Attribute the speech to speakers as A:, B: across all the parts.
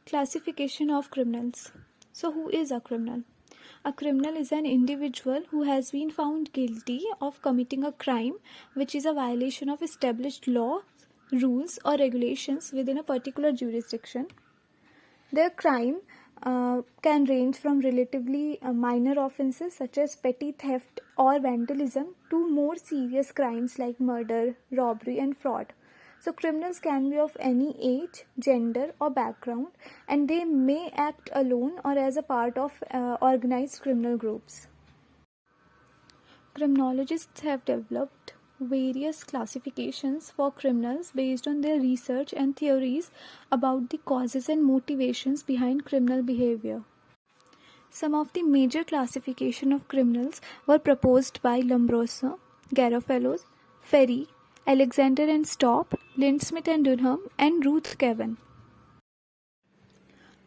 A: Classification of criminals. So, who is a criminal? A criminal is an individual who has been found guilty of committing a crime which is a violation of established law, rules, or regulations within a particular jurisdiction. Their crime can range from relatively minor offenses such as petty theft or vandalism to more serious crimes like murder, robbery, and fraud. So, criminals can be of any age, gender, or background, and they may act alone or as a part of organized criminal groups. Criminologists have developed various classifications for criminals based on their research and theories about the causes and motivations behind criminal behavior. Some of the major classification of criminals were proposed by Lombroso, Garofalo, Ferry, Alexander and Stopp, Lindsmith and Dunham, and Ruth Cavan.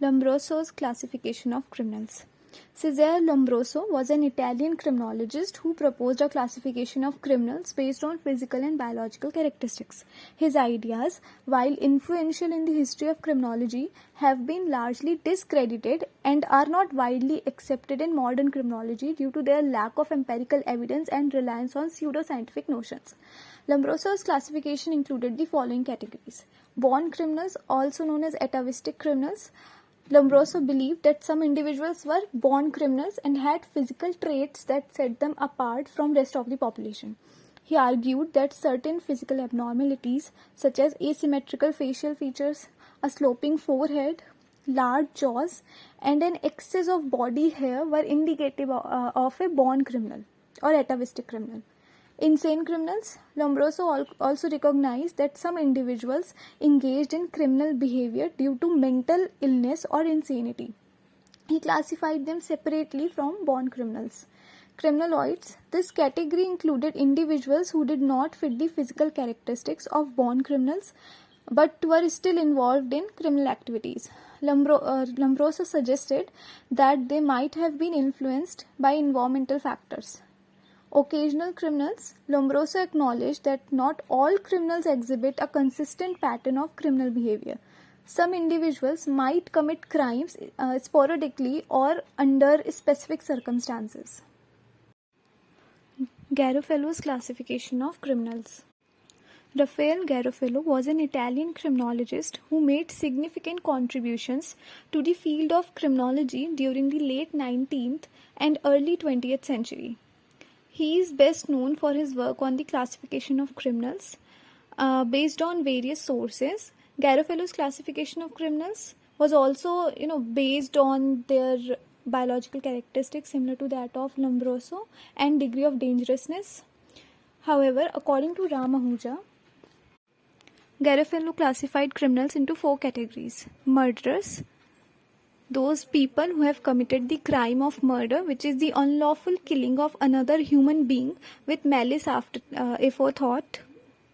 A: Lombroso's classification of criminals. Cesare Lombroso was an Italian criminologist who proposed a classification of criminals based on physical and biological characteristics. His ideas, while influential in the history of criminology, have been largely discredited and are not widely accepted in modern criminology due to their lack of empirical evidence and reliance on pseudoscientific notions. Lombroso's classification included the following categories. Born criminals, also known as atavistic criminals. Lombroso believed that some individuals were born criminals and had physical traits that set them apart from rest of the population. He argued that certain physical abnormalities such as asymmetrical facial features, a sloping forehead, large jaws, and an excess of body hair were indicative of a born criminal or atavistic criminal. Insane criminals. Lombroso also recognized that some individuals engaged in criminal behavior due to mental illness or insanity. He classified them separately from born criminals. Criminaloids. This category included individuals who did not fit the physical characteristics of born criminals but were still involved in criminal activities. Lombroso suggested that they might have been influenced by environmental factors. Occasional criminals. Lombroso acknowledged that not all criminals exhibit a consistent pattern of criminal behavior. Some individuals might commit crimes sporadically or under specific circumstances. Garofalo's classification of criminals. Raffaele Garofalo was an Italian criminologist who made significant contributions to the field of criminology during the late 19th and early 20th century. He is best known for his work on the classification of criminals based on various sources. Garofalo's classification of criminals was also, based on their biological characteristics similar to that of Lombroso and degree of dangerousness. However, according to Ram Ahuja, Garofalo classified criminals into 4 categories. Murderers, those people who have committed the crime of murder, which is the unlawful killing of another human being with malice aforethought.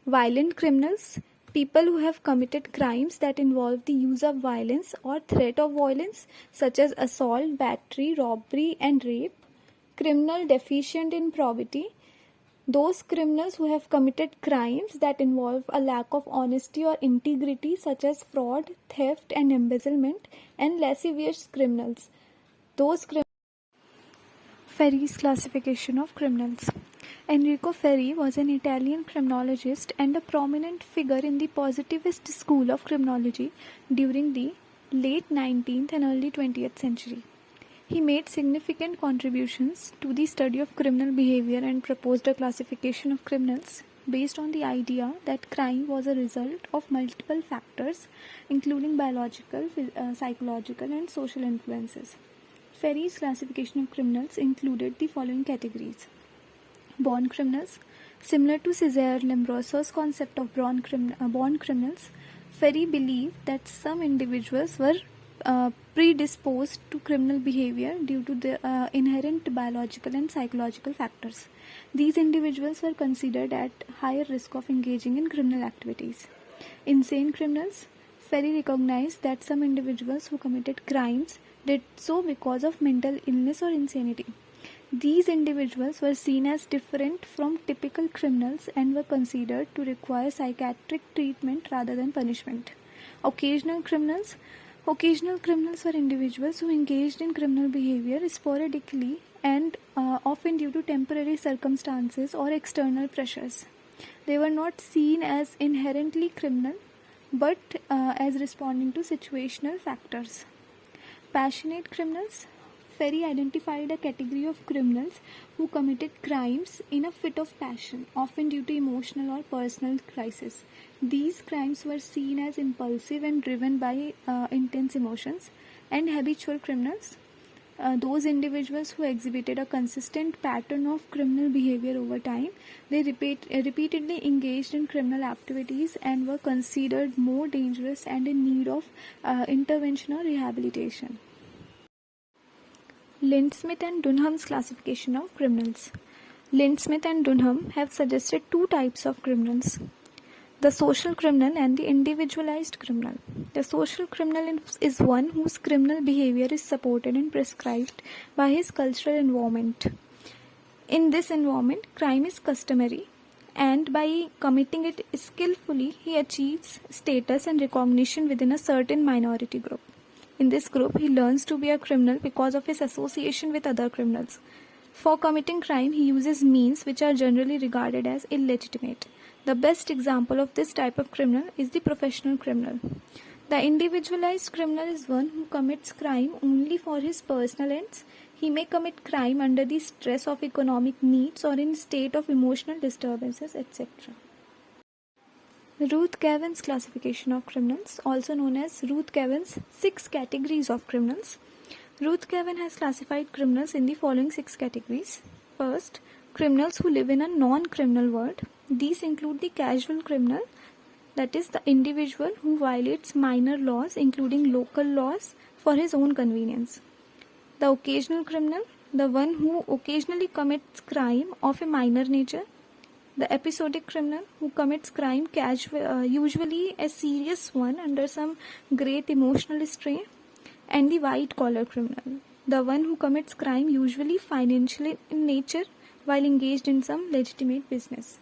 A: Violent criminals, people who have committed crimes that involve the use of violence or threat of violence, such as assault, battery, robbery, and rape. Criminal deficient in probity, those criminals who have committed crimes that involve a lack of honesty or integrity, such as fraud, theft, and embezzlement. And lascivious criminals, Ferri's classification of criminals. Enrico Ferri was an Italian criminologist and a prominent figure in the positivist school of criminology during the late 19th and early 20th century. He made significant contributions to the study of criminal behavior and proposed a classification of criminals based on the idea that crime was a result of multiple factors, including biological, psychological, and social influences. Ferri's classification of criminals included the following categories. Born criminals. Similar to Cesare Lombroso's concept of born criminals, Ferri believed that some individuals were predisposed to criminal behavior due to the inherent biological and psychological factors. These individuals were considered at higher risk of engaging in criminal activities. Insane criminals. Ferri recognized that some individuals who committed crimes did so because of mental illness or insanity. These individuals were seen as different from typical criminals and were considered to require psychiatric treatment rather than punishment. Occasional criminals. Occasional criminals were individuals who engaged in criminal behavior sporadically and often due to temporary circumstances or external pressures. They were not seen as inherently criminal but as responding to situational factors. Passionate criminals. Ferry identified a category of criminals who committed crimes in a fit of passion, often due to emotional or personal crisis. These crimes were seen as impulsive and driven by intense emotions. And habitual criminals, those individuals who exhibited a consistent pattern of criminal behavior over time. They repeatedly engaged in criminal activities and were considered more dangerous and in need of intervention or rehabilitation. Lindsmith and Dunham's classification of criminals. Lindsmith and Dunham have suggested two types of criminals: the social criminal and the individualized criminal. The social criminal is one whose criminal behavior is supported and prescribed by his cultural environment. In this environment, crime is customary, and by committing it skillfully, he achieves status and recognition within a certain minority group. In this group, he learns to be a criminal because of his association with other criminals. For committing crime, he uses means which are generally regarded as illegitimate. The best example of this type of criminal is the professional criminal. The individualized criminal is one who commits crime only for his personal ends. He may commit crime under the stress of economic needs or in state of emotional disturbances, etc. Ruth Gavin's classification of criminals, also known as Ruth Gavin's 6 categories of criminals. Ruth Gavin has classified criminals in the following 6 categories. First, criminals who live in a non-criminal world. These include the casual criminal, that is the individual who violates minor laws including local laws for his own convenience. The occasional criminal, the one who occasionally commits crime of a minor nature. The episodic criminal who commits crime usually a serious one under some great emotional strain. And the white collar criminal, the one who commits crime usually financial in nature while engaged in some legitimate business.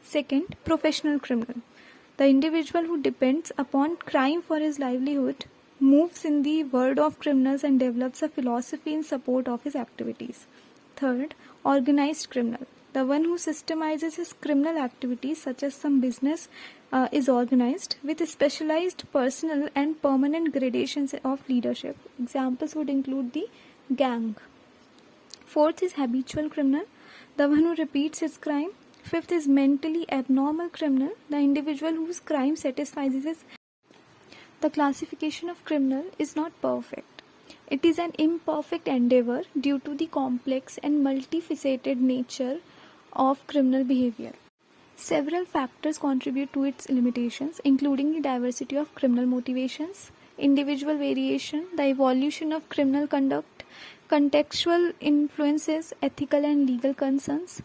A: Second, professional criminal, the individual who depends upon crime for his livelihood, moves in the world of criminals and develops a philosophy in support of his activities. Third, organized criminal, the one who systemizes his criminal activities such as some business is organized with specialized personal and permanent gradations of leadership. Examples would include the gang. Fourth is habitual criminal, the one who repeats his crime. Fifth is mentally abnormal criminal, the individual whose crime satisfies his. The classification of criminal is not perfect. It is an imperfect endeavor due to the complex and multifaceted nature of criminal behavior. Several factors contribute to its limitations, including the diversity of criminal motivations, individual variation, the evolution of criminal conduct, contextual influences, ethical and legal concerns,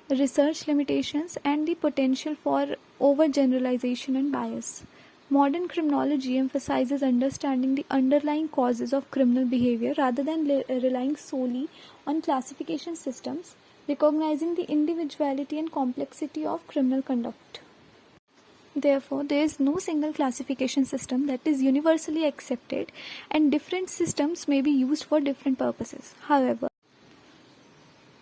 A: research limitations, and the potential for overgeneralization and bias. Modern criminology emphasizes understanding the underlying causes of criminal behavior rather than relying solely on classification systems, recognizing the individuality and complexity of criminal conduct. Therefore, there is no single classification system that is universally accepted, and different systems may be used for different purposes. However,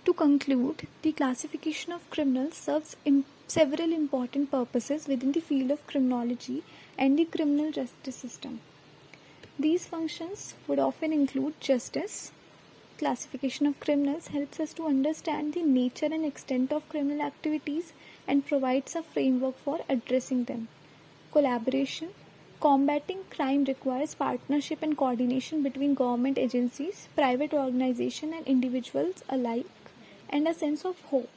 A: to conclude, the classification of criminals serves several important purposes within the field of criminology and the criminal justice system. These functions would often include justice. Classification of criminals helps us to understand the nature and extent of criminal activities and provides a framework for addressing them. Collaboration. Combating crime requires partnership and coordination between government agencies, private organizations, and individuals alike, and a sense of hope.